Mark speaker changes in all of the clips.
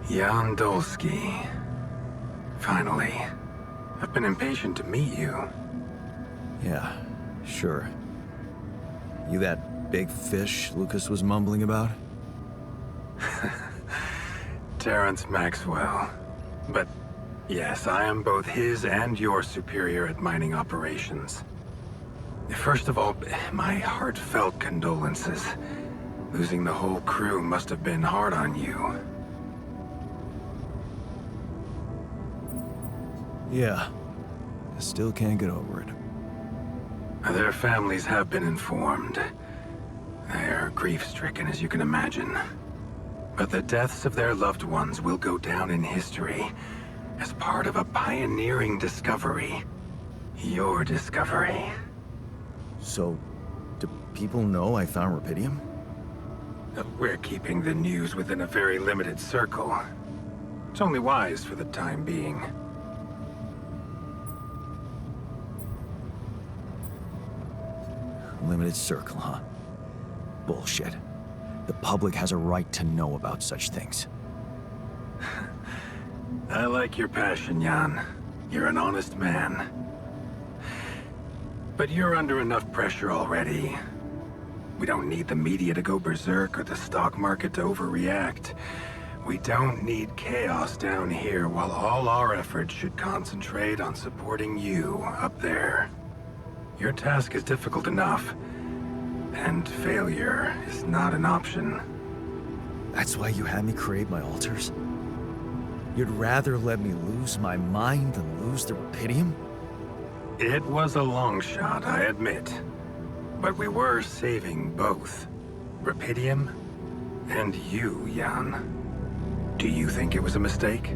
Speaker 1: Jan Dolsky. Finally. I've been impatient to meet you.
Speaker 2: Yeah, sure. You that big fish Lucas was mumbling about?
Speaker 1: Terrence Maxwell. But yes, I am both his and your superior at mining operations. First of all, my heartfelt condolences. Losing the whole crew must have been hard on you.
Speaker 2: Yeah. I still can't get over it.
Speaker 1: Their families have been informed. They're grief-stricken, as you can imagine. But the deaths of their loved ones will go down in history as part of a pioneering discovery. Your discovery.
Speaker 2: So, do people know I found rubidium?
Speaker 1: We're keeping the news within a very limited circle. It's only wise for the time being.
Speaker 2: Limited circle, huh? Bullshit. The public has a right to know about such things.
Speaker 1: I like your passion, Jan. You're an honest man. But you're under enough pressure already. We don't need the media to go berserk or the stock market to overreact. We don't need chaos down here while all our efforts should concentrate on supporting you up there. Your task is difficult enough, and failure is not an option.
Speaker 2: That's why you had me create my altars? You'd rather let me lose my mind than lose the rubidium?
Speaker 1: It was a long shot, I admit. But we were saving both. Rubidium and you, Jan. Do you think it was a mistake?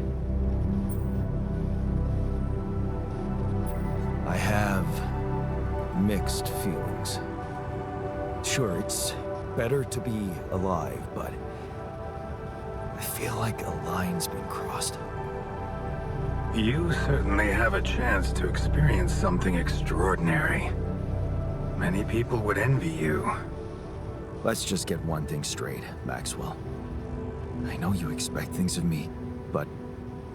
Speaker 2: I have mixed feelings. Sure, it's better to be alive, but I feel like a line's been crossed.
Speaker 1: You certainly have a chance to experience something extraordinary. Many people would envy you.
Speaker 2: Let's just get one thing straight, Maxwell. I know you expect things of me, but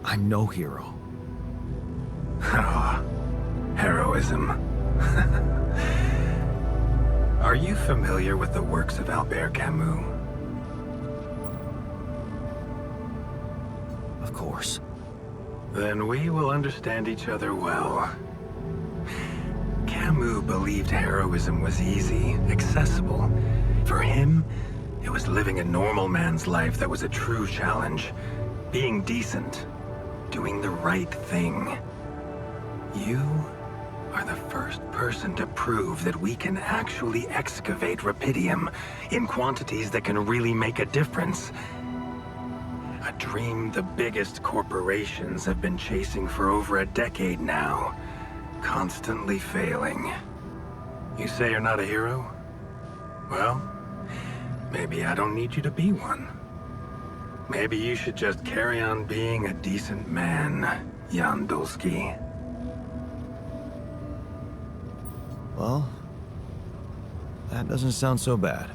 Speaker 2: I'm no hero.
Speaker 1: Ah, heroism. Are you familiar with the works of Albert Camus?
Speaker 2: Of course.
Speaker 1: Then we will understand each other well. Camus believed heroism was easy, accessible. For him, it was living a normal man's life that was a true challenge. Being decent. Doing the right thing. You are the first person to prove that we can actually excavate rubidium in quantities that can really make a difference. A dream the biggest corporations have been chasing for over a decade now, constantly failing. You say you're not a hero? Well, maybe I don't need you to be one. Maybe you should just carry on being a decent man, Jan Dolsky.
Speaker 2: Well, that doesn't sound so bad.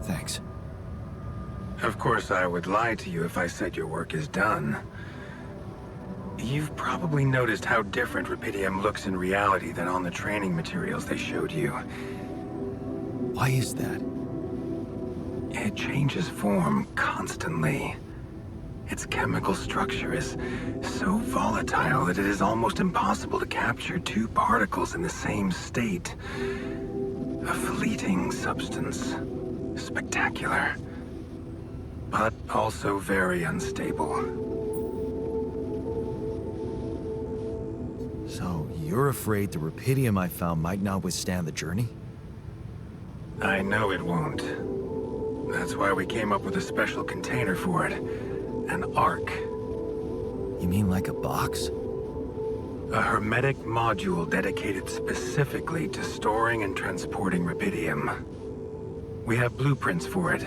Speaker 2: Thanks.
Speaker 1: Of course, I would lie to you if I said your work is done. You've probably noticed how different rubidium looks in reality than on the training materials they showed you.
Speaker 2: Why is that?
Speaker 1: It changes form constantly. Its chemical structure is so volatile that it is almost impossible to capture two particles in the same state. A fleeting substance. Spectacular. But also very unstable.
Speaker 2: So, you're afraid the rubidium I found might not withstand the journey?
Speaker 1: I know it won't. That's why we came up with a special container for it. An ark.
Speaker 2: You mean like a box?
Speaker 1: A hermetic module dedicated specifically to storing and transporting rubidium. We have blueprints for it.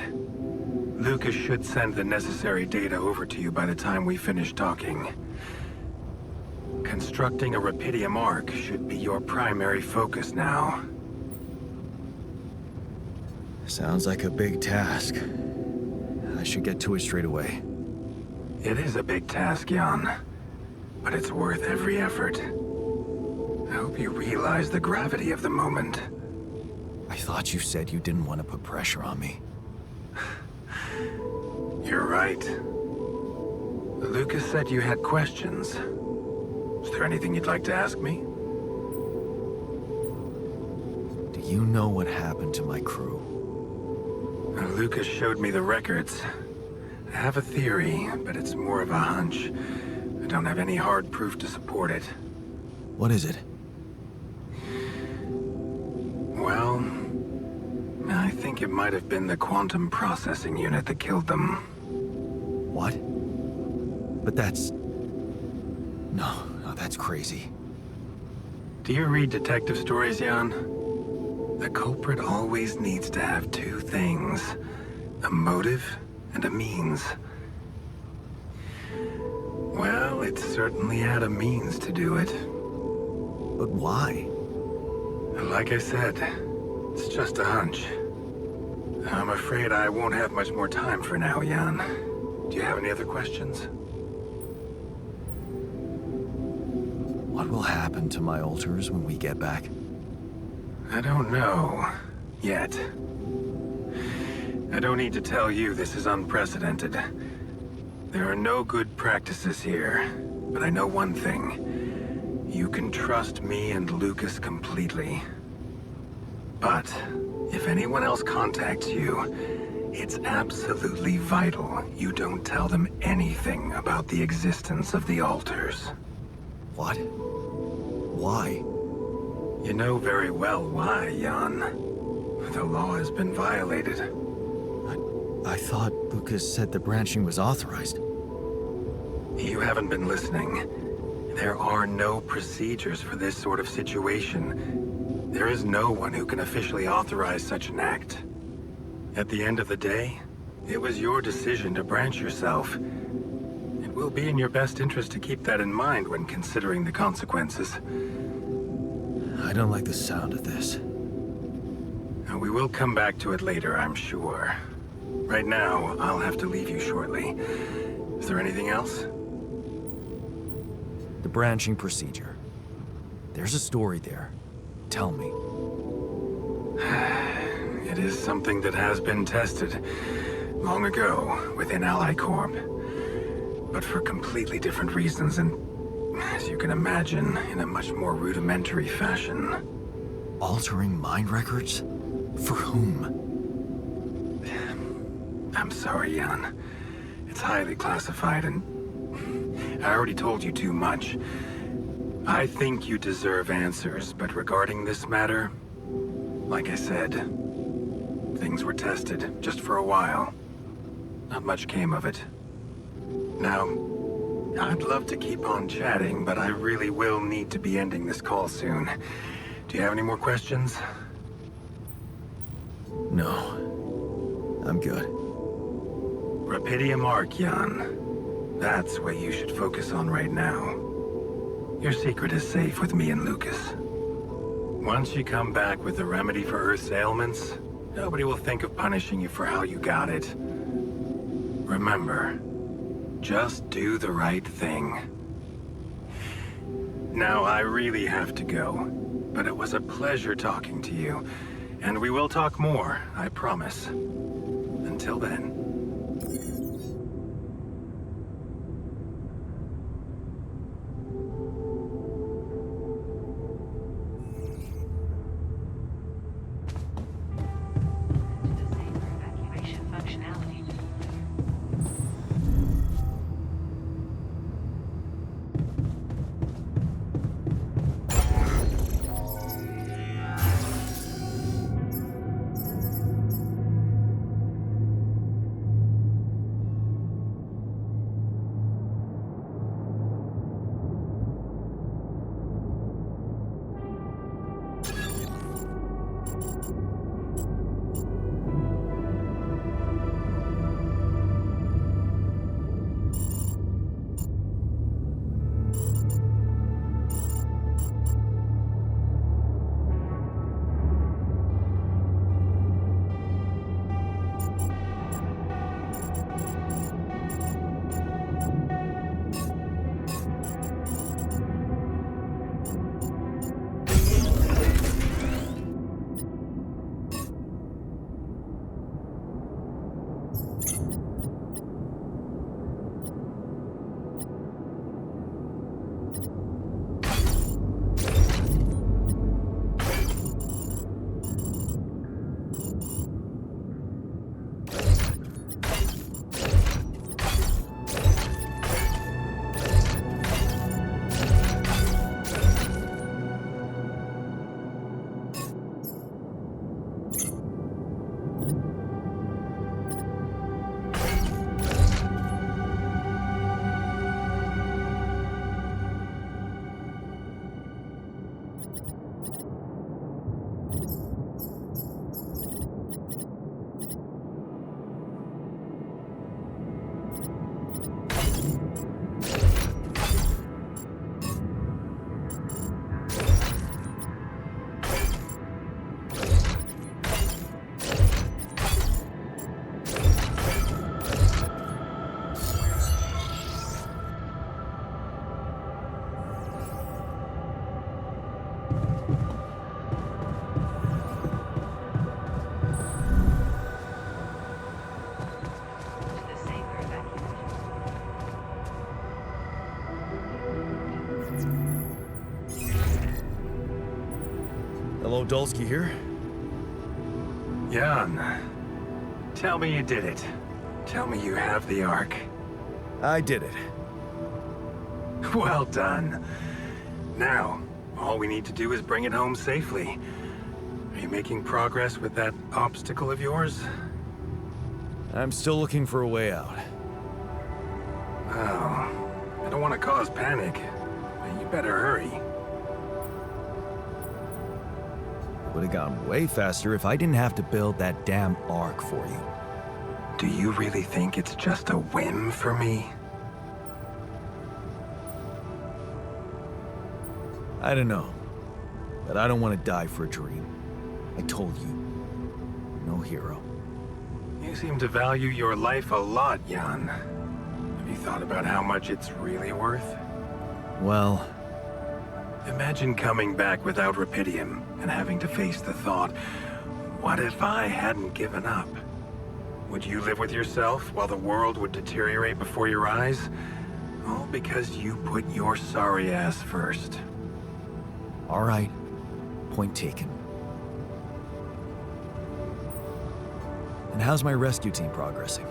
Speaker 1: Lucas should send the necessary data over to you by the time we finish talking. Constructing a rubidium ark should be your primary focus now.
Speaker 2: Sounds like a big task. I should get to it straight away.
Speaker 1: It is a big task, Jan, but it's worth every effort. I hope you realize the gravity of the moment.
Speaker 2: I thought you said you didn't want to put pressure on me.
Speaker 1: You're right. Lucas said you had questions. Is there anything you'd like to ask me?
Speaker 2: Do you know what happened to my crew?
Speaker 1: Lucas showed me the records. I have a theory, but it's more of a hunch. I don't have any hard proof to support it.
Speaker 2: What is it?
Speaker 1: Well, I think it might have been the quantum processing unit that killed them.
Speaker 2: What? But that's... No, that's crazy.
Speaker 1: Do you read detective stories, Jan? The culprit always needs to have two things. A motive and a means. Well, it certainly had a means to do it.
Speaker 2: But why?
Speaker 1: Like I said, it's just a hunch. I'm afraid I won't have much more time for now, Jan. Do you have any other questions?
Speaker 2: What will happen to my alters when we get back?
Speaker 1: I don't know. Yet. I don't need to tell you this is unprecedented. There are no good practices here, but I know one thing. You can trust me and Lucas completely. But if anyone else contacts you, it's absolutely vital you don't tell them anything about the existence of the alters.
Speaker 2: What? Why?
Speaker 1: You know very well why, Jan. The law has been violated.
Speaker 2: I thought Lucas said the branching was authorized.
Speaker 1: You haven't been listening. There are no procedures for this sort of situation. There is no one who can officially authorize such an act. At the end of the day, it was your decision to branch yourself. It will be in your best interest to keep that in mind when considering the consequences.
Speaker 2: I don't like the sound of this.
Speaker 1: And we will come back to it later, I'm sure. Right now, I'll have to leave you shortly. Is there anything else?
Speaker 2: The branching procedure. There's a story there. Tell me.
Speaker 1: It is something that has been tested long ago within Ally Corp. But for completely different reasons and, as you can imagine, in a much more rudimentary fashion.
Speaker 2: Altering mind records? For whom?
Speaker 1: I'm sorry, Jan. It's highly classified and I already told you too much. I think you deserve answers, but regarding this matter, like I said, things were tested just for a while. Not much came of it. Now, I'd love to keep on chatting, but I really will need to be ending this call soon. Do you have any more questions?
Speaker 2: No. I'm good.
Speaker 1: Rapidium Arc, Jan. That's what you should focus on right now. Your secret is safe with me and Lucas. Once you come back with a remedy for Earth's ailments, nobody will think of punishing you for how you got it. Remember, just do the right thing. Now, I really have to go, but it was a pleasure talking to you, and we will talk more, I promise. Until then.
Speaker 2: Hello, Dulski here.
Speaker 1: Jan, tell me you did it. Tell me you have the Ark.
Speaker 2: I did it.
Speaker 1: Well done. Now, all we need to do is bring it home safely. Are you making progress with that obstacle of yours?
Speaker 2: I'm still looking for a way out.
Speaker 1: Oh, I don't want to cause panic, but you better hurry.
Speaker 2: Would have gone way faster if I didn't have to build that damn Ark for you.
Speaker 1: Do you really think it's just a whim for me?
Speaker 2: I don't know, but I don't want to die for a dream. I told you, no hero.
Speaker 1: You seem to value your life a lot, Jan. Have you thought about how much it's really worth?
Speaker 2: Well,
Speaker 1: imagine coming back without Rapidium and having to face the thought, what if I hadn't given up? Would you live with yourself while the world would deteriorate before your eyes? All because you put your sorry ass first.
Speaker 2: all right, point taken. And how's my rescue team progressing?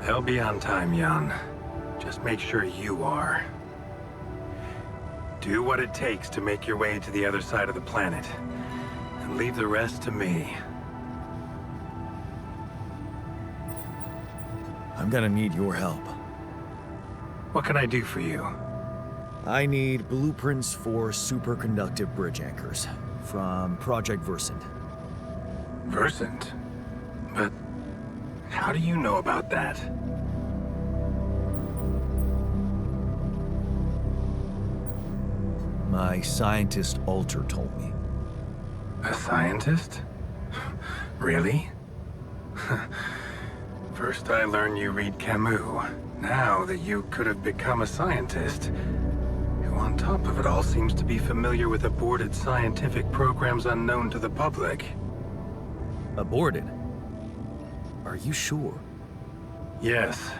Speaker 1: They'll be on time, Jan. Just make sure you are. Do what it takes to make your way to the other side of the planet. And leave the rest to me.
Speaker 2: I'm gonna need your help.
Speaker 1: What can I do for you?
Speaker 2: I need blueprints for superconductive bridge anchors from Project Versant.
Speaker 1: Versant? But how do you know about that?
Speaker 2: My scientist Alter told me.
Speaker 1: A scientist? Really? First I learned you read Camus. Now that you could have become a scientist, who on top of it all seems to be familiar with aborted scientific programs unknown to the public.
Speaker 2: Aborted? Are you sure?
Speaker 1: Yes.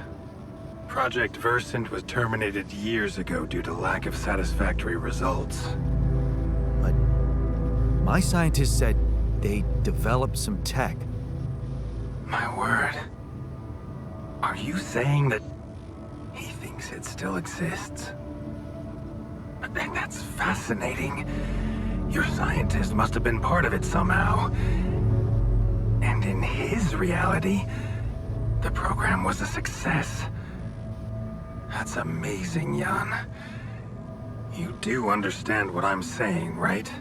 Speaker 1: Project Versant was terminated years ago due to lack of satisfactory results.
Speaker 2: But my scientist said they developed some tech.
Speaker 1: My word. Are you saying that he thinks it still exists? That's fascinating. Your scientist must have been part of it somehow. And in his reality, the program was a success. That's amazing, Jan. You do understand what I'm saying, right?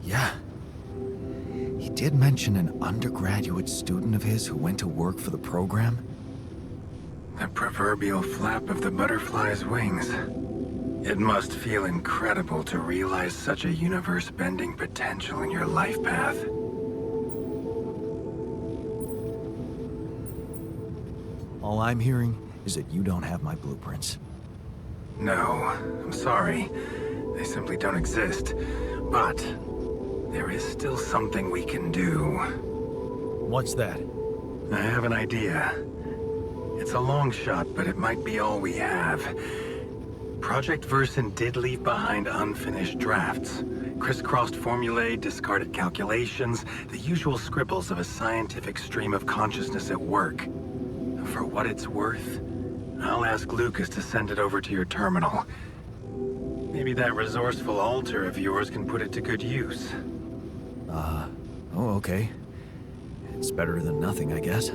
Speaker 2: Yeah. He did mention an undergraduate student of his who went to work for the program.
Speaker 1: The proverbial flap of the butterfly's wings. It must feel incredible to realize such a universe-bending potential in your life path.
Speaker 2: All I'm hearing is that you don't have my blueprints.
Speaker 1: No, I'm sorry. They simply don't exist. But there is still something we can do.
Speaker 2: What's that?
Speaker 1: I have an idea. It's a long shot, but it might be all we have. Project Versant did leave behind unfinished drafts. Crisscrossed formulae, discarded calculations, the usual scribbles of a scientific stream of consciousness at work. For what it's worth, I'll ask Lucas to send it over to your terminal. Maybe that resourceful altar of yours can put it to good use.
Speaker 2: Oh, okay. It's better than nothing, I guess.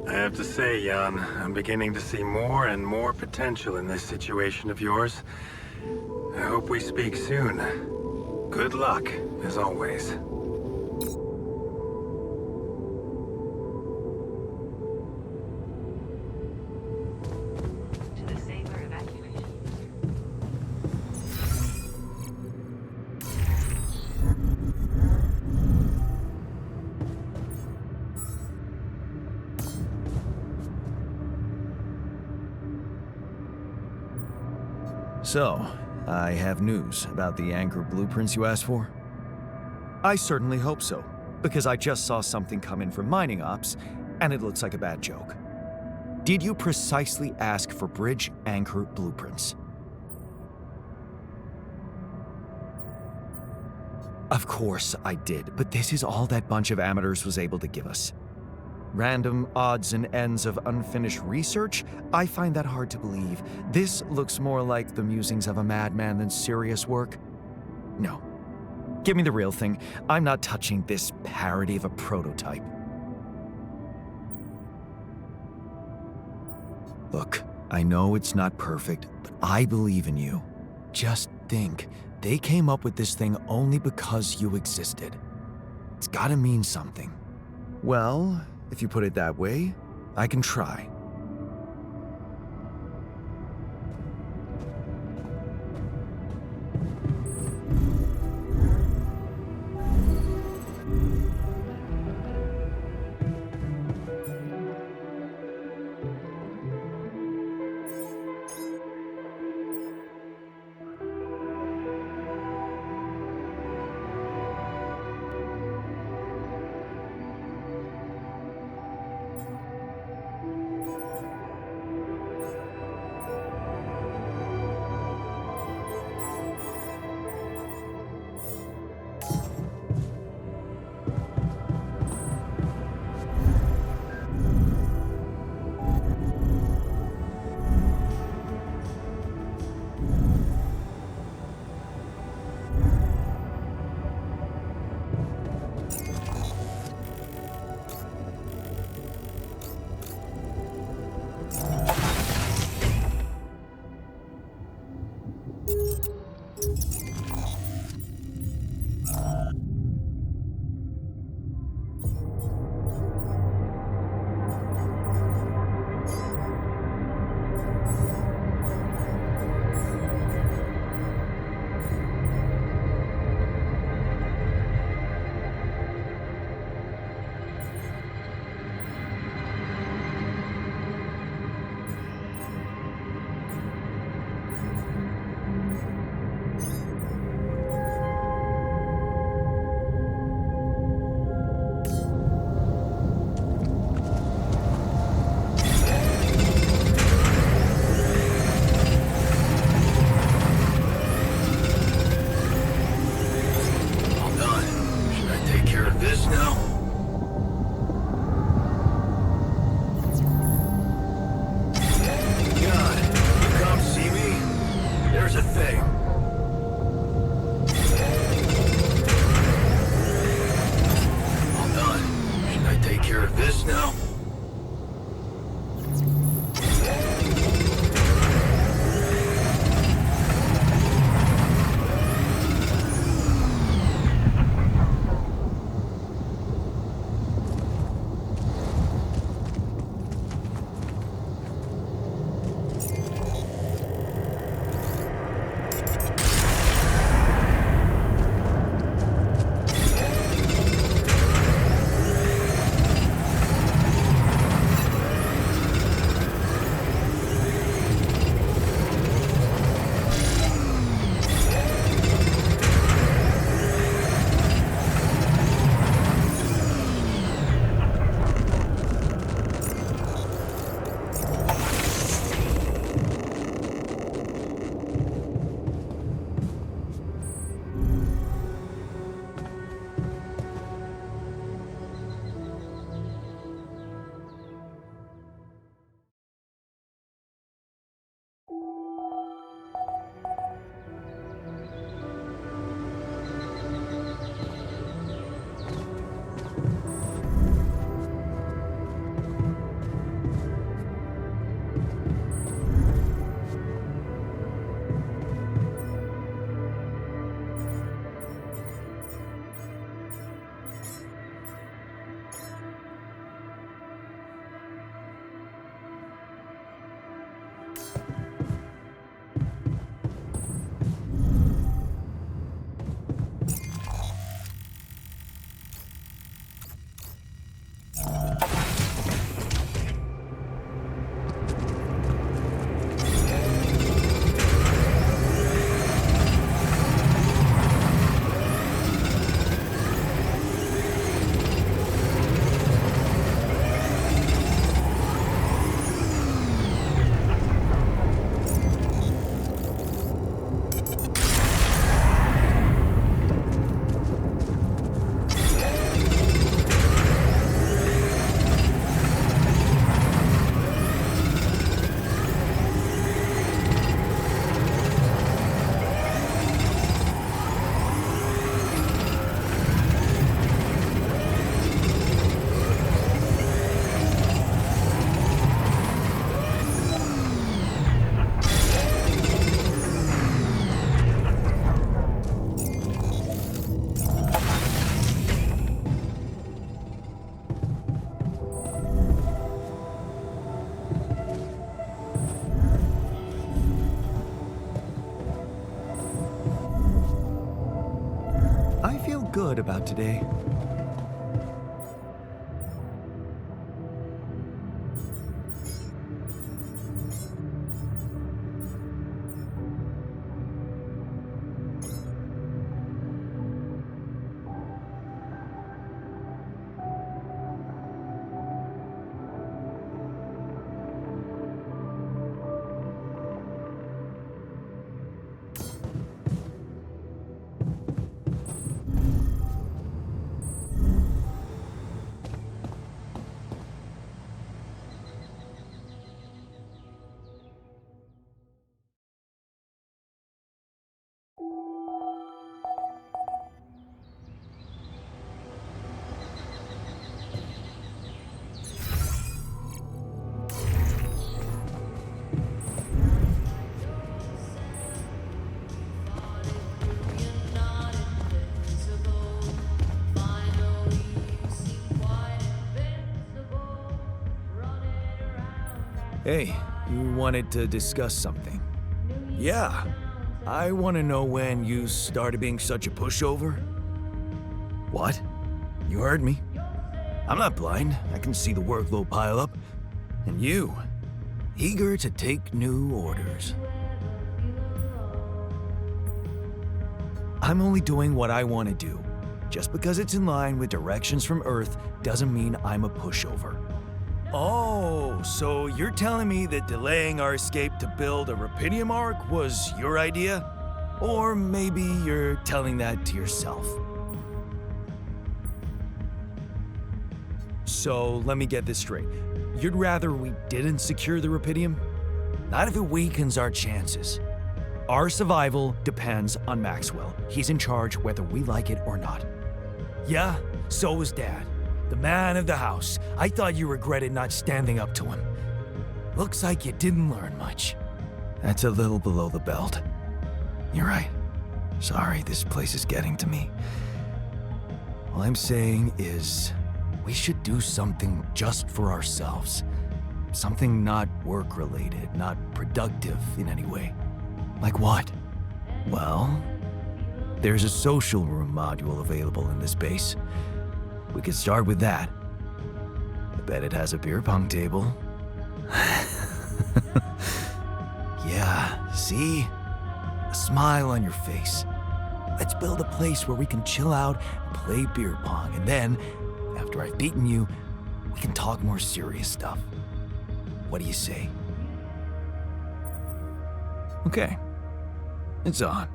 Speaker 1: I have to say, Jan, I'm beginning to see more and more potential in this situation of yours. I hope we speak soon. Good luck, as always.
Speaker 2: So, I have news about the anchor blueprints you asked for? I certainly hope so, because I just saw something come in from mining ops, and it looks like a bad joke. Did you precisely ask for bridge anchor blueprints? Of course I did, but this is all that bunch of amateurs was able to give us. Random odds and ends of unfinished research? I find that hard to believe. This looks more like the musings of a madman than serious work. No. Give me the real thing. I'm not touching this parody of a prototype. Look, I know it's not perfect, but I believe in you. Just think, they came up with this thing only because you existed. It's gotta mean something. Well, if you put it that way, I can try. good about today. Hey, you wanted to discuss something. Yeah, I want to know when you started being such a pushover. What? You heard me. I'm not blind. I can see the workload pile up. And you, eager to take new orders. I'm only doing what I want to do. Just because it's in line with directions from Earth doesn't mean I'm a pushover. Oh, so you're telling me that delaying our escape to build a Rapidium arc was your idea? Or maybe you're telling that to yourself. So let me get this straight. You'd rather we didn't secure the Rapidium? Not if it weakens our chances. Our survival depends on Maxwell. He's in charge whether we like it or not. Yeah, so was Dad. The man of the house. I thought you regretted not standing up to him. Looks like you didn't learn much. That's a little below the belt. You're right. Sorry, this place is getting to me. All I'm saying is, we should do something just for ourselves. Something not work-related, not productive in any way. Like what? Well, there's a social room module available in this base. We could start with that. I bet it has a beer pong table. Yeah, see? A smile on your face. Let's build a place where we can chill out and play beer pong, and then, after I've beaten you, we can talk more serious stuff. What do you say? Okay. It's on.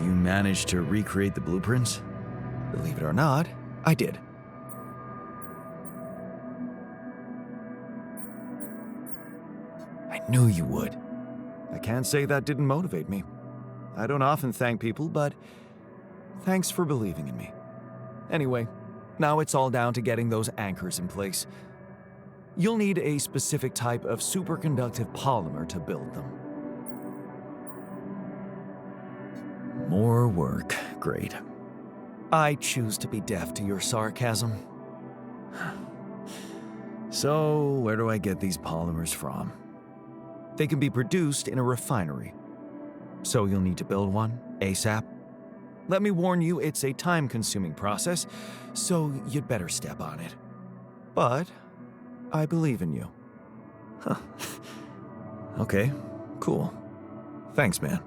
Speaker 2: You managed to recreate the blueprints? Believe it or not, I did. I knew you would. I can't say that didn't motivate me. I don't often thank people, but thanks for believing in me. Anyway, now it's all down to getting those anchors in place. You'll need a specific type of superconductive polymer to build them. More work. Great. I choose to be deaf to your sarcasm. So, where do I get these polymers from? They can be produced in a refinery. So you'll need to build one ASAP. Let me warn you, it's a time-consuming process, so you'd better step on it. But I believe in you. Huh. Okay, cool. Thanks, man.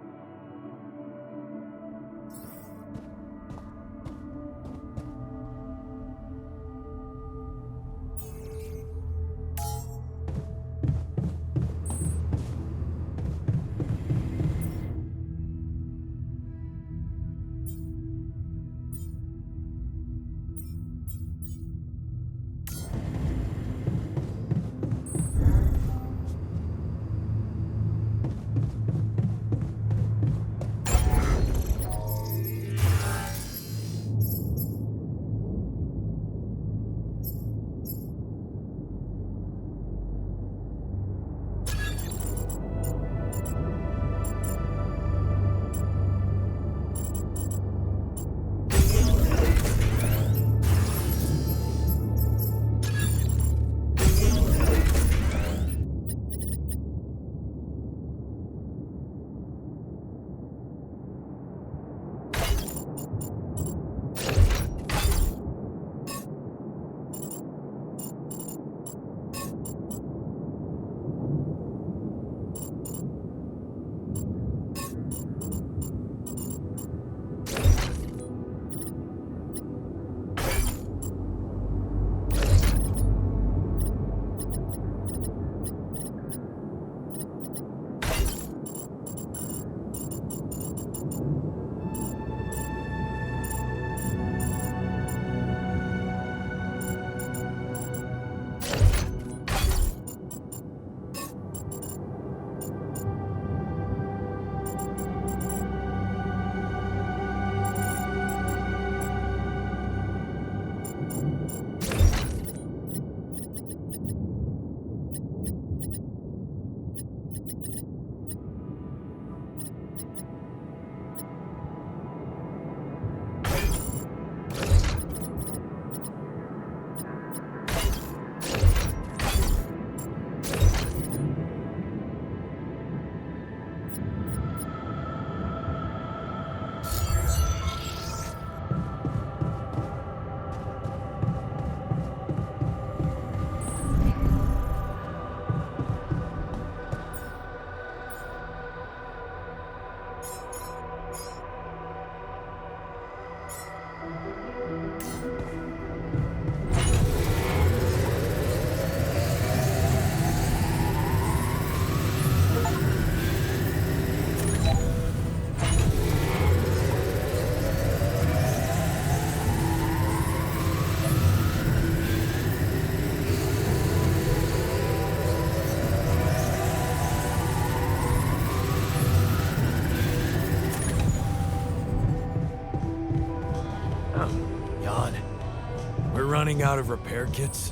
Speaker 2: Running out of repair kits?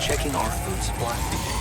Speaker 3: checking our food supply?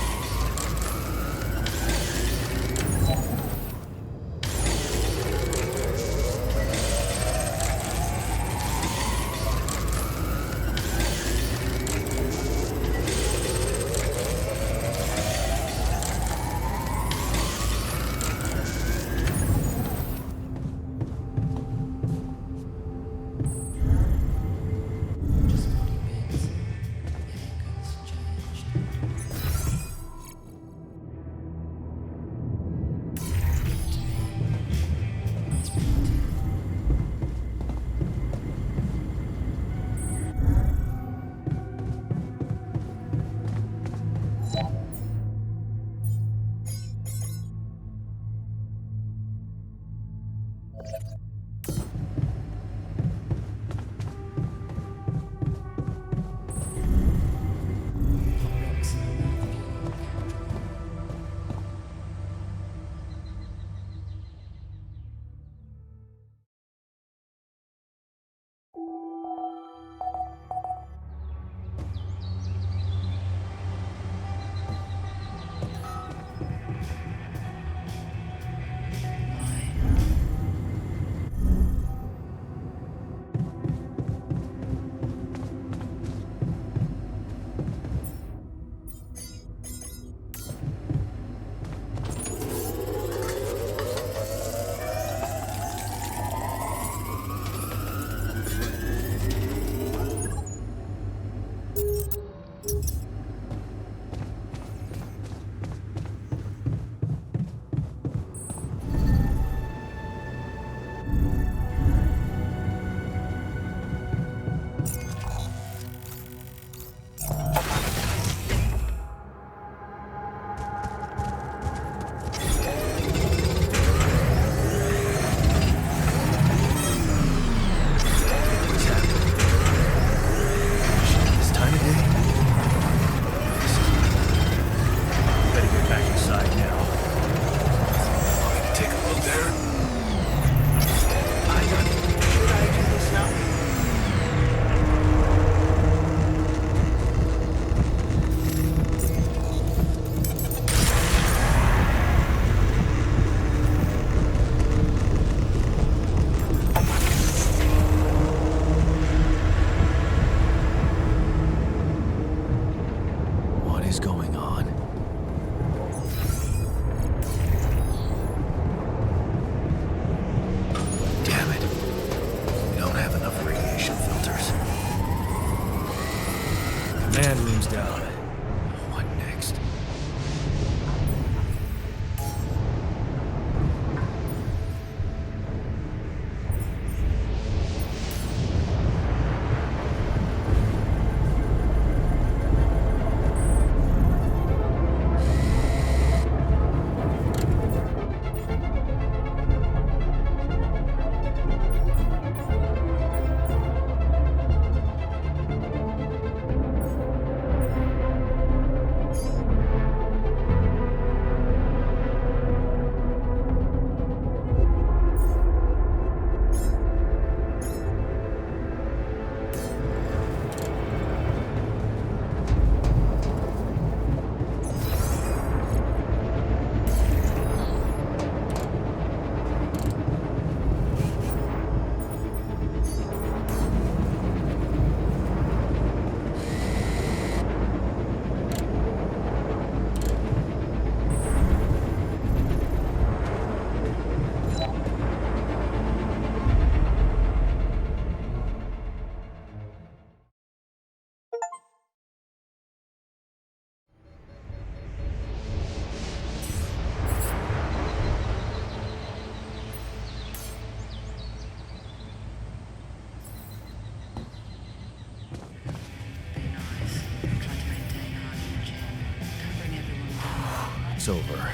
Speaker 2: It's over.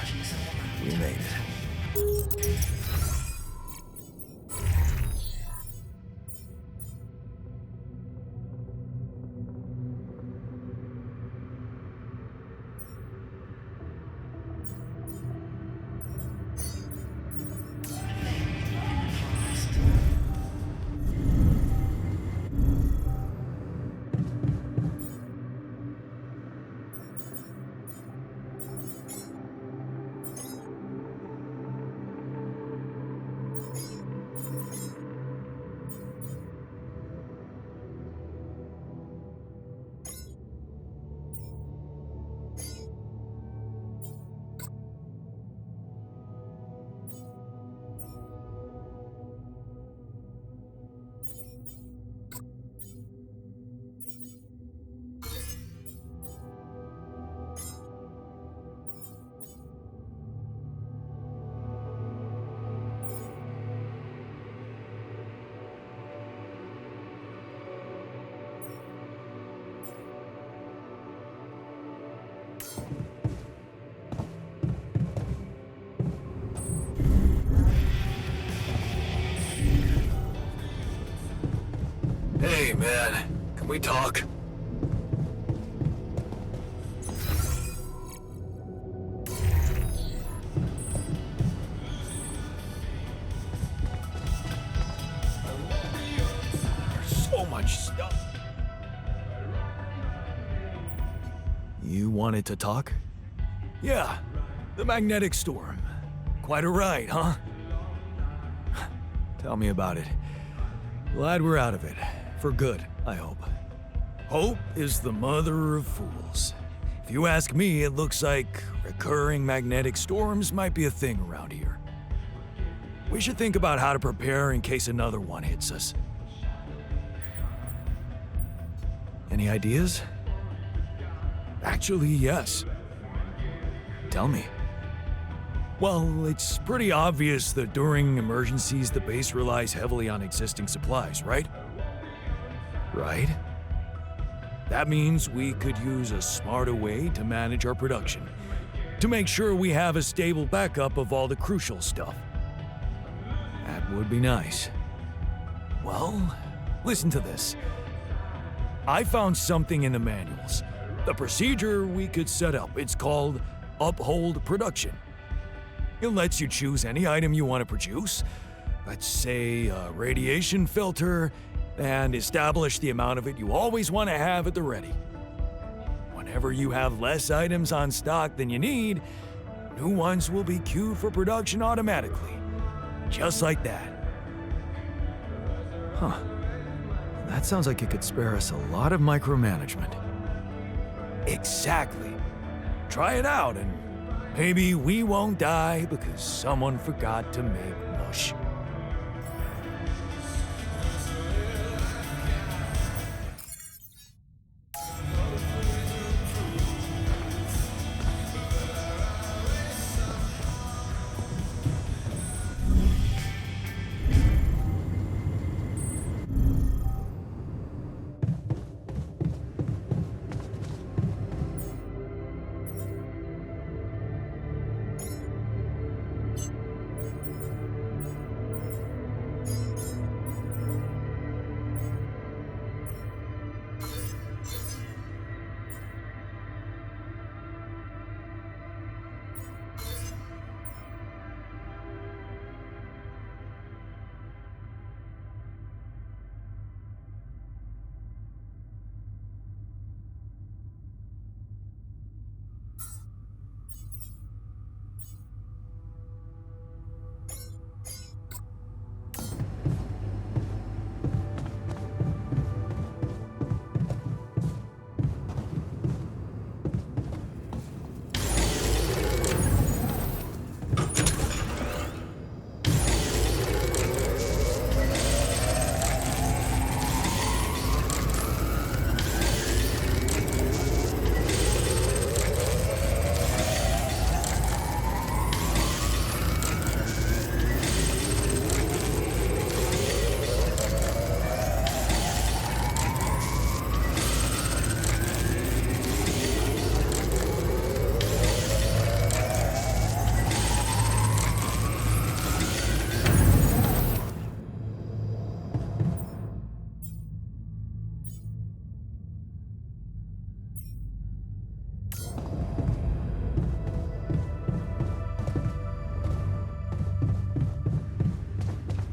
Speaker 2: We made it. man. Can we talk? There's so much stuff. You wanted to talk? Yeah, the magnetic storm. Quite a ride, huh? Tell me about it. Glad we're out of it. For good, I hope. Hope is the mother of fools. If you ask me, it looks like recurring magnetic storms might be a thing around here. We should think about how to prepare in case another one hits us. Any ideas? Actually, yes. Tell me. Well, it's pretty obvious that during emergencies, the base relies heavily on existing supplies, right? Right? That means we could use a smarter way to manage our production, to make sure we have a stable backup of all the crucial stuff. That would be nice. Well, listen to this. I found something in the manuals. The procedure we could set up. It's called Uphold Production. It lets you choose any item you want to produce, let's say a radiation filter, and establish the amount of it you always want to have at the ready. Whenever you have less items on stock than you need, new ones will be queued for production automatically. Just like that. Huh. That sounds like it could spare us a lot of micromanagement. Exactly. Try it out and maybe we won't die because someone forgot to make mush.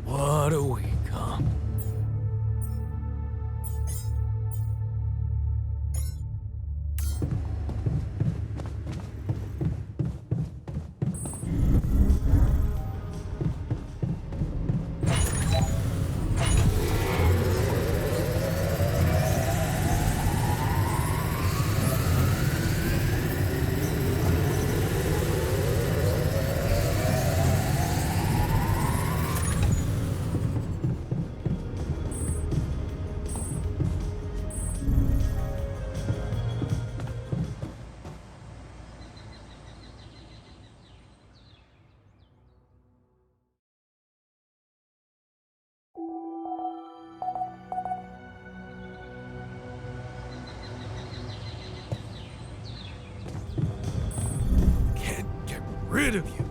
Speaker 2: What a week, huh? Rid of you.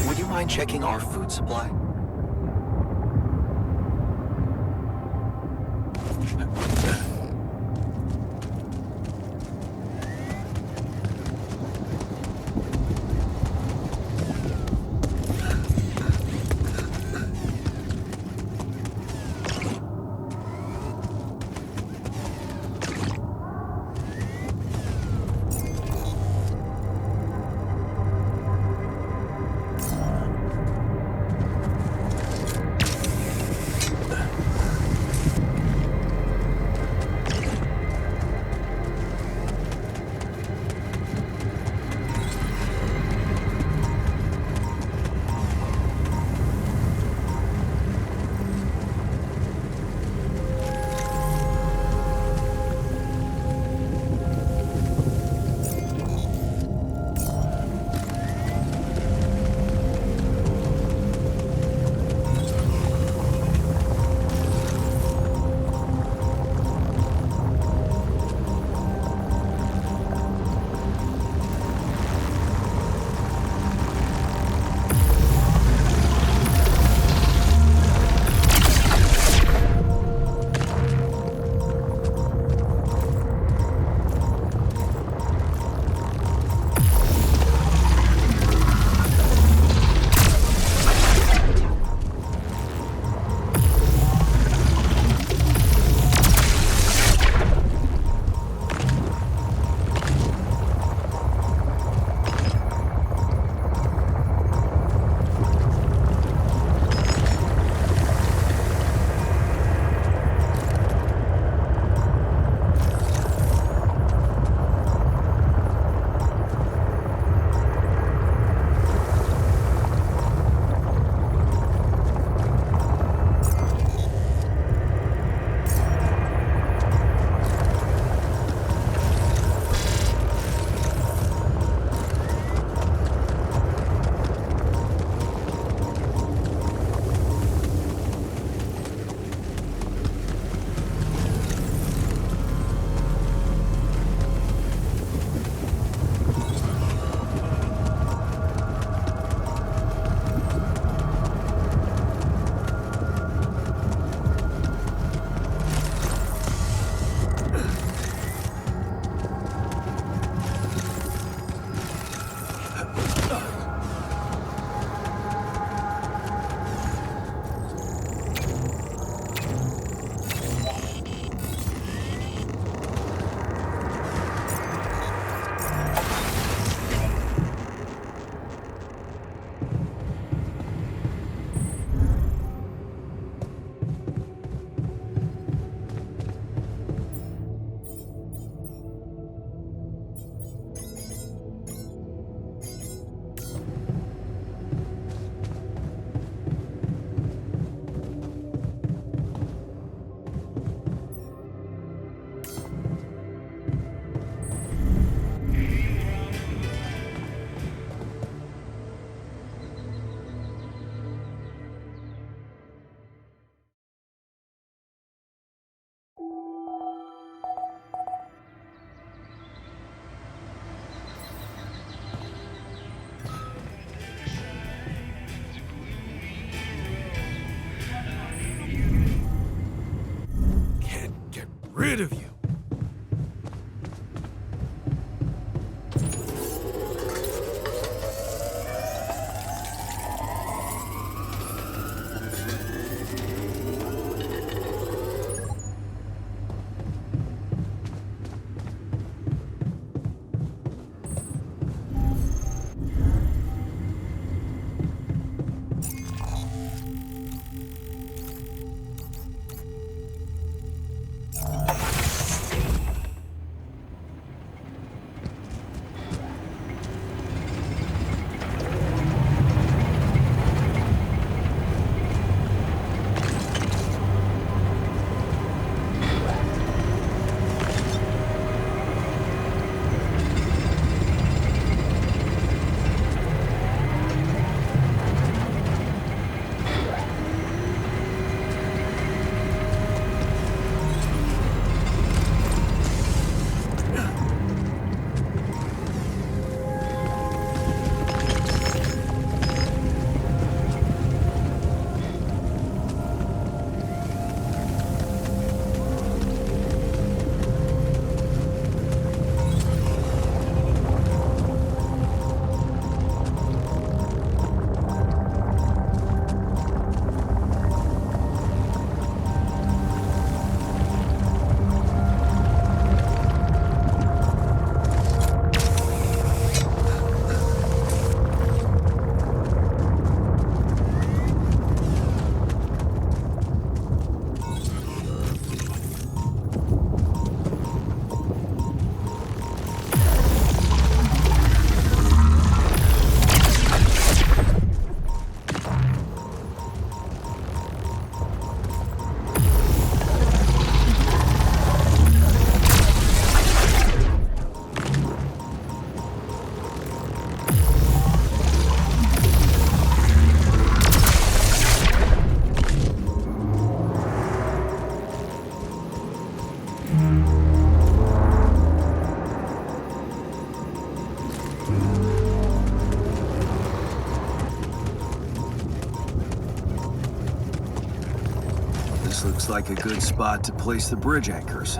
Speaker 2: Would you mind checking our food supply? rid of you. This looks like a good spot to place the bridge anchors.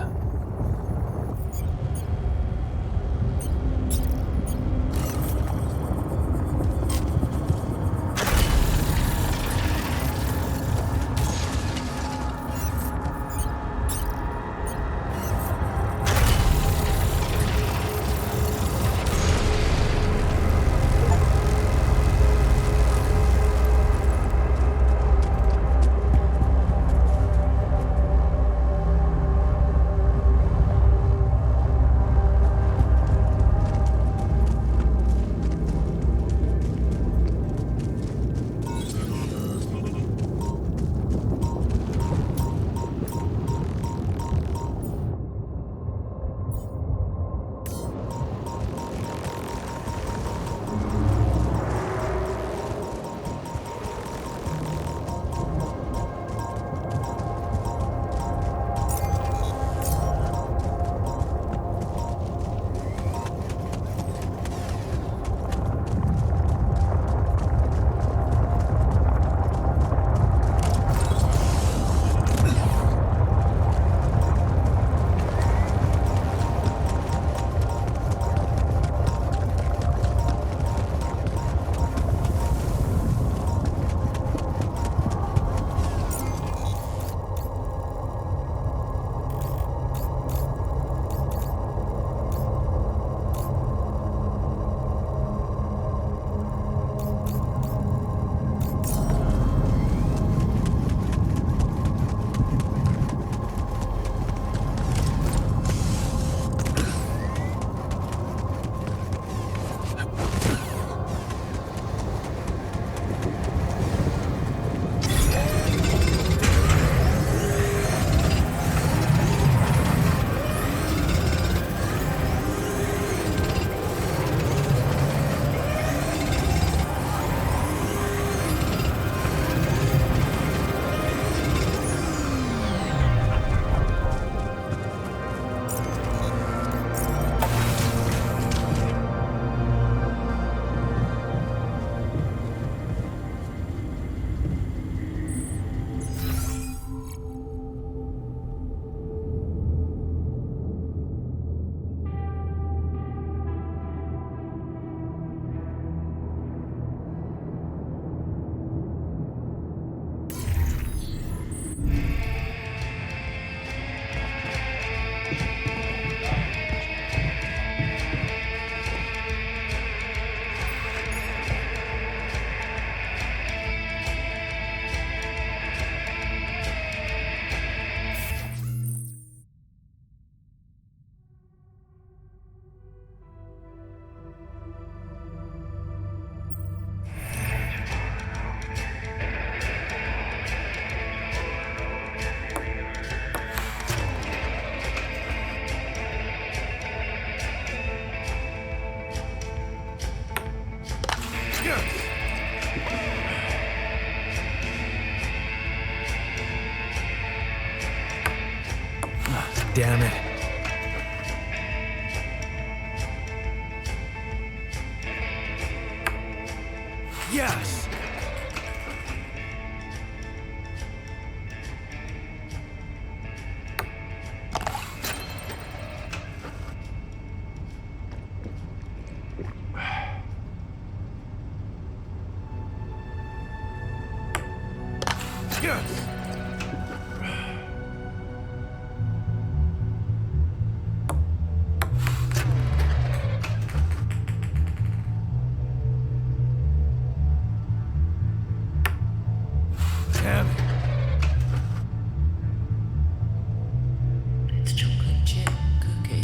Speaker 2: Damn it. Yes! Yes! Damn it.
Speaker 3: It's chocolate chip cookie.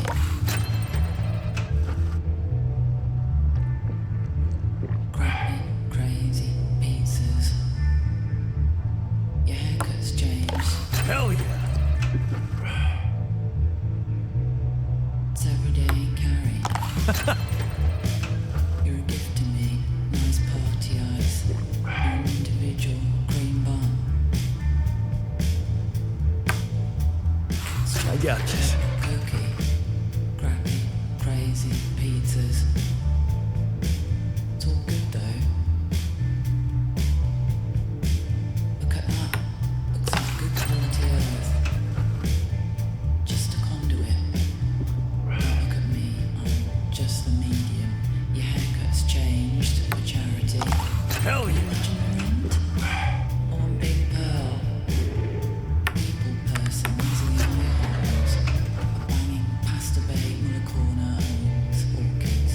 Speaker 3: Crappy, crazy pizzas. Your haircut's changed.
Speaker 2: Hell yeah!
Speaker 3: It's everyday carry. You're a gift to me. Nice party eyes. You're an individual cream bun.
Speaker 2: I got this.
Speaker 3: Cookie. Crappy, crazy pizzas. It's all good though. Look at that. Looks like good quality earth. Just a conduit. Don't look at me. I'm just the medium. Your haircut's changed for charity.
Speaker 2: Hell yeah!
Speaker 3: Imagine the rent. I want Big Pearl. People person, using the eye holes. A banging pasta bagel, a corner, O's, orchids,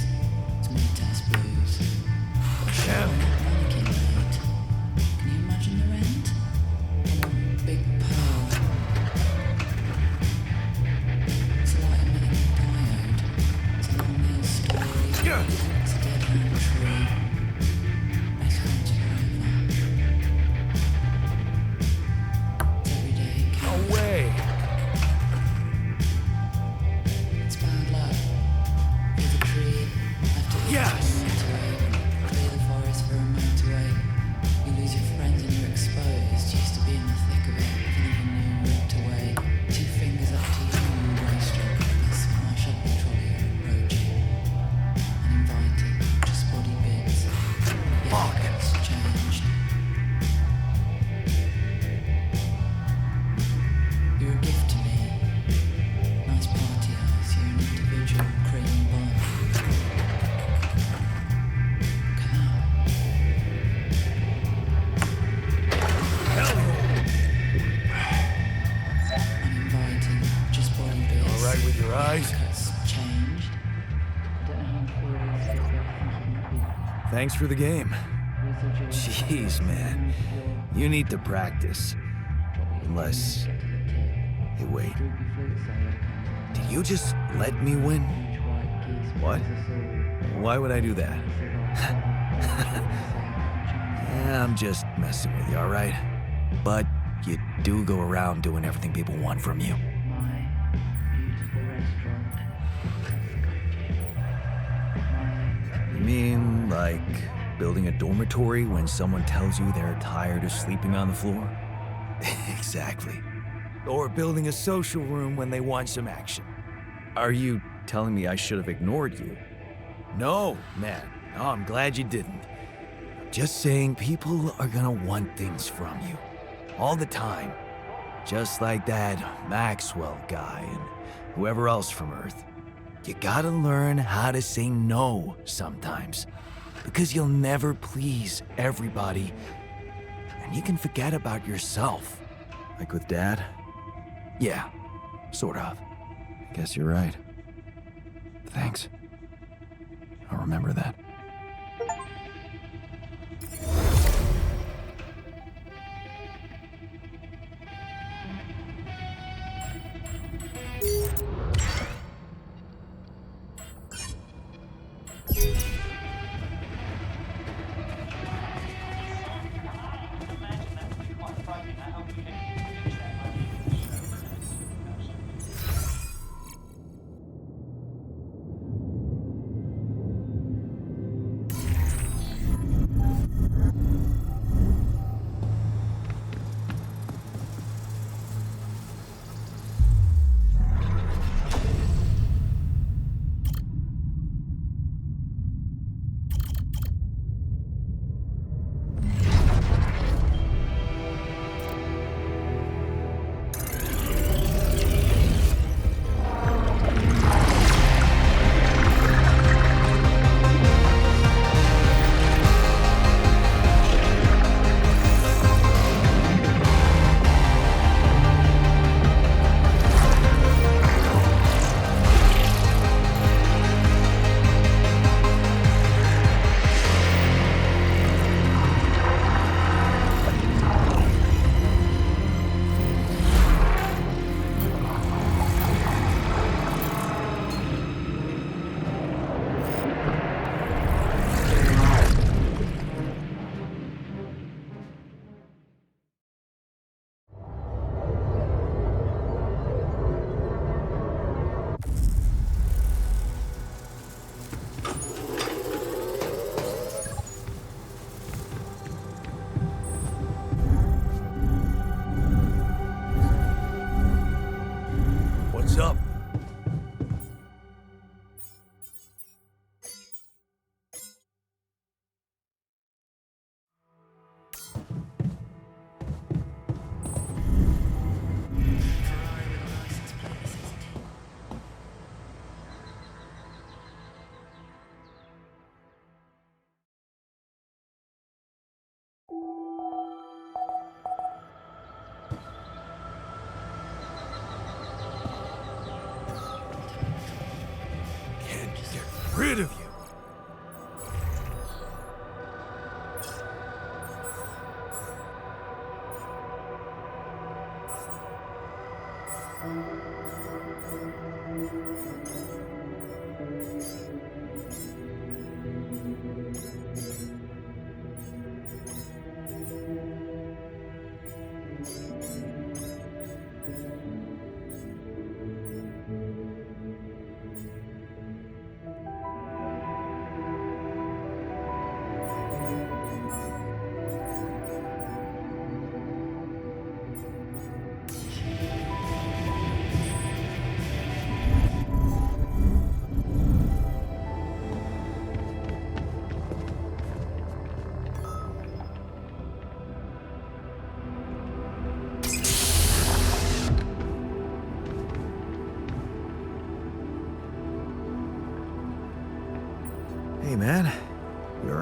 Speaker 3: tomato test blues. A
Speaker 2: Damn.
Speaker 3: mannequin mate. Can you imagine the rent? I want Big Pearl. It's a light emitting diode. It's a long nail story.
Speaker 2: Yes!
Speaker 3: It's a dead hand tree. Best friends forever. It's everyday
Speaker 2: No
Speaker 3: carry.
Speaker 2: way!
Speaker 3: It's bad luck. You're the tree. Left it
Speaker 2: Yes!
Speaker 3: motorway. Clear the forest for a motorway. You lose your friends and you're exposed. Used to be in the thick of it. If you never knew, walked away. 2 fingers up to you, wastrel. A small shopping trolley approaching. Uninvited, just body bits. Your
Speaker 2: Fuck.
Speaker 3: haircut's changed. You're a gift to me. Nice party eyes. You're an individual cream bun. Look at that.
Speaker 2: Hell
Speaker 3: Uninviting, just body bits.
Speaker 2: All right with your eyes?
Speaker 3: Haircut's changed. Don't know how it feels.
Speaker 2: Thanks for the game. Jeez, man. You need to practice. Unless... Hey, wait. Did you just let me win? What? Why would I do that? Yeah, I'm just messing with you, alright? But you do go around doing everything people want from you. You mean, like, building a dormitory when someone tells you they're tired of sleeping on the floor? Exactly. Or building a social room when they want some action. Are you telling me I should have ignored you? No, man. No, I'm glad you didn't. Just saying people are gonna want things from you. All the time. Just like that Maxwell guy and whoever else from Earth. You gotta learn how to say no sometimes. Because you'll never please everybody. And you can forget about yourself. Like with Dad? Yeah, sort of. I guess you're right. Thanks. I'll remember that.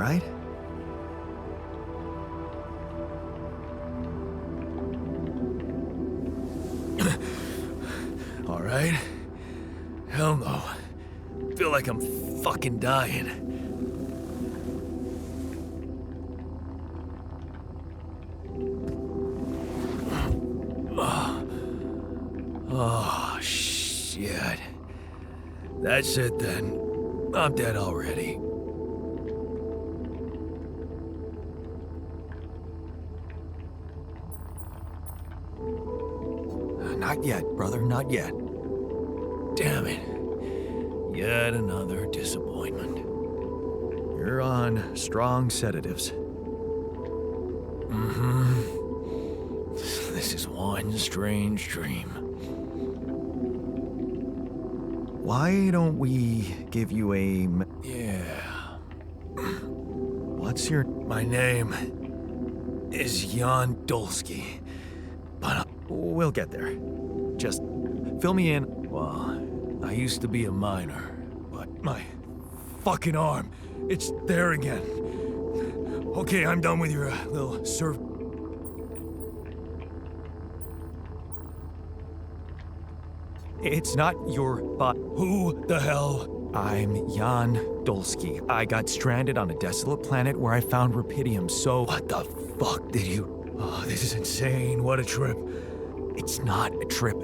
Speaker 2: right? All right? Hell no. Feel like I'm fucking dying. Oh, shit. That's it then. I'm dead already. Not yet, brother, not yet. Damn it. Yet another disappointment. You're on strong sedatives. This is one strange dream. Why don't we give you a... Yeah. What's your... My name is Jan Dolsky. But we'll get there. Just fill me in. Well, I used to be a miner, but my fucking arm, it's there again. Okay, I'm done with your little serve. It's not your bot. Who the hell? I'm Jan Dolsky. I got stranded on a desolate planet where I found rupidium, so... What the fuck did you... Oh, this is insane. What a trip. It's not a trip.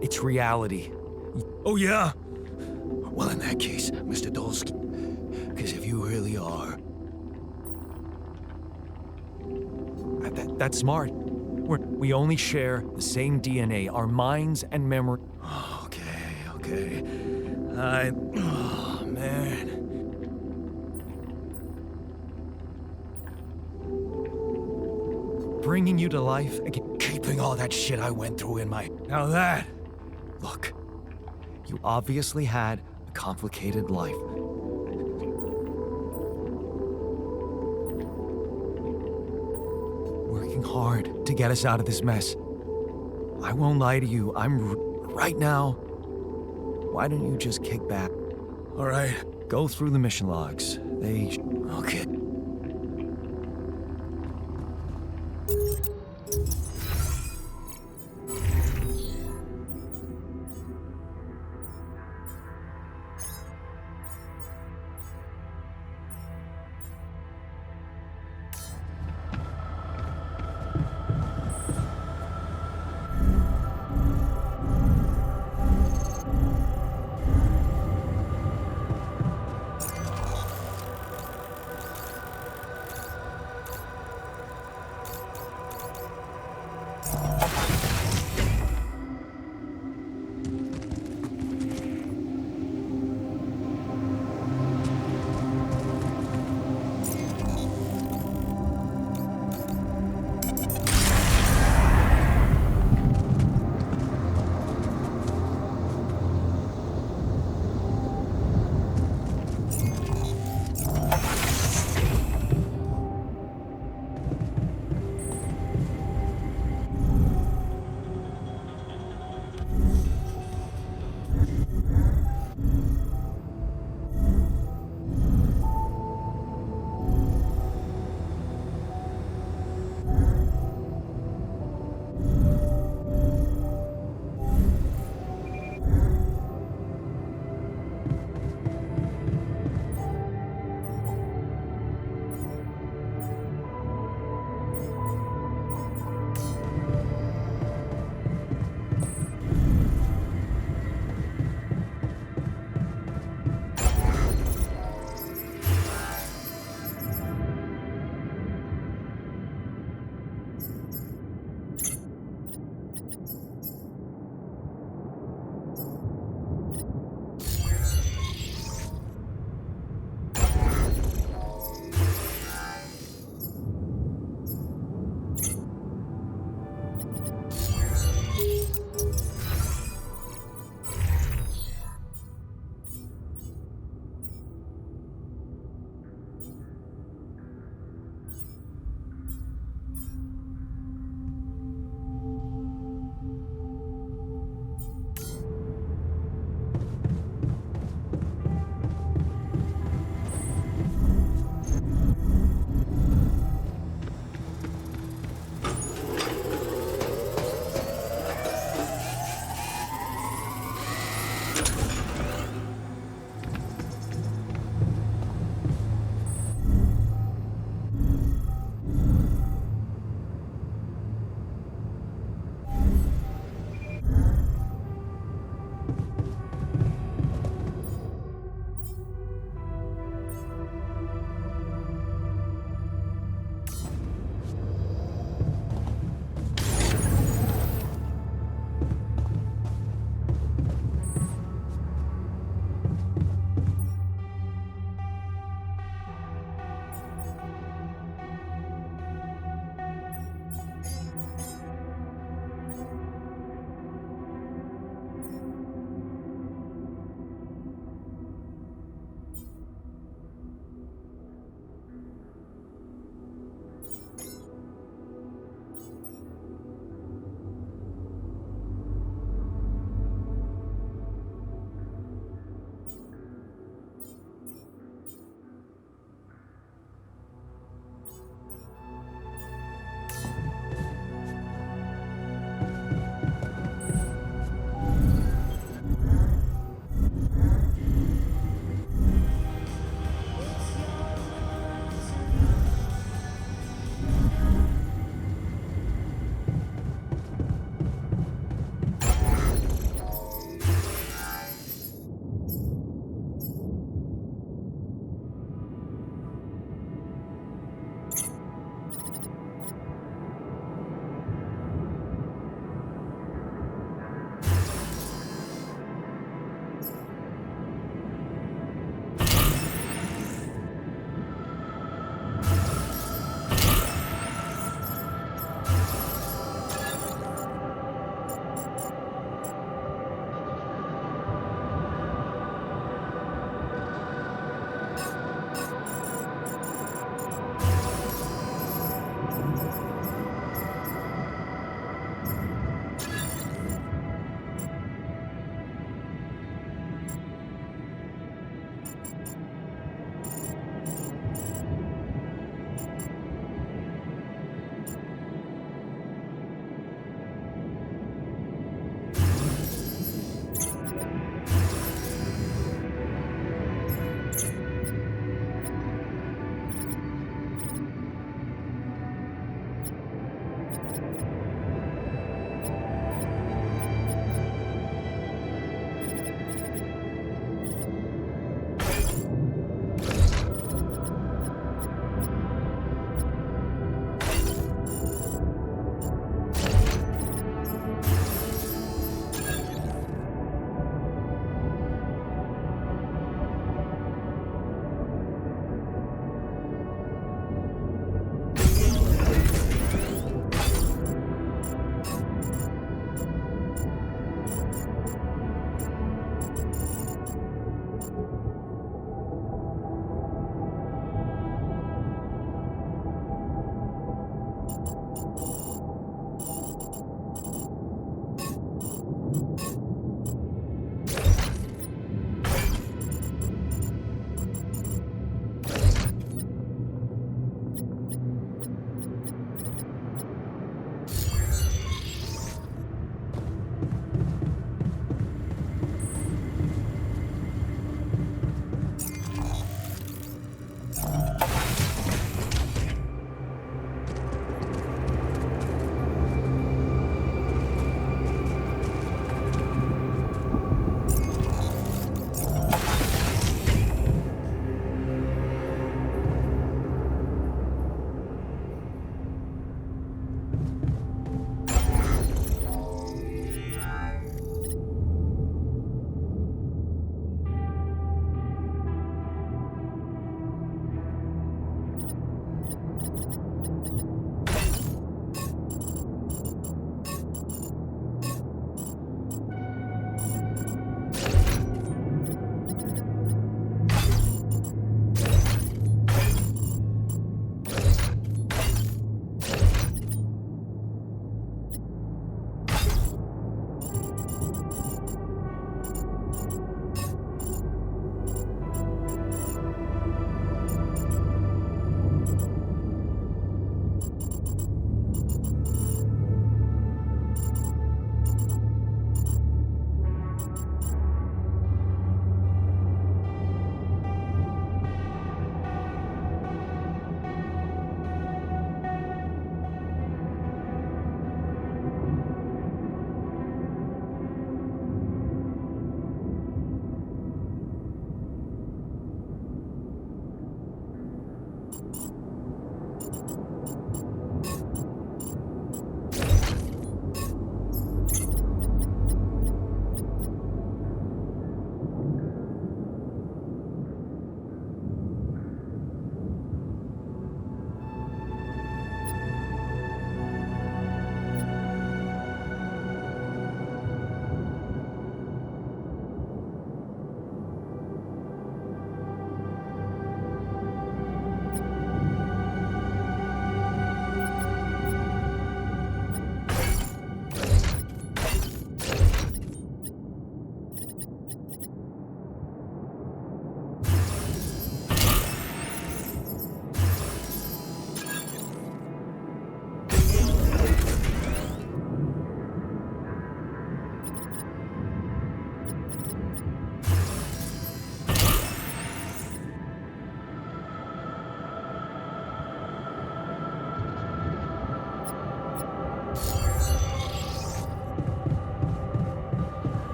Speaker 2: It's reality. Oh, yeah? Well, in that case, Mr. Dolsky, because if you really are... That's smart. We only share the same DNA, our minds and memory. Okay. Oh, man. Bringing you to life again. Keeping all that shit I went through in my... Now that... Look, you obviously had a complicated life. Working hard to get us out of this mess. I won't lie to you, right now, why don't you just kick back? All right. Go through the mission logs. Okay.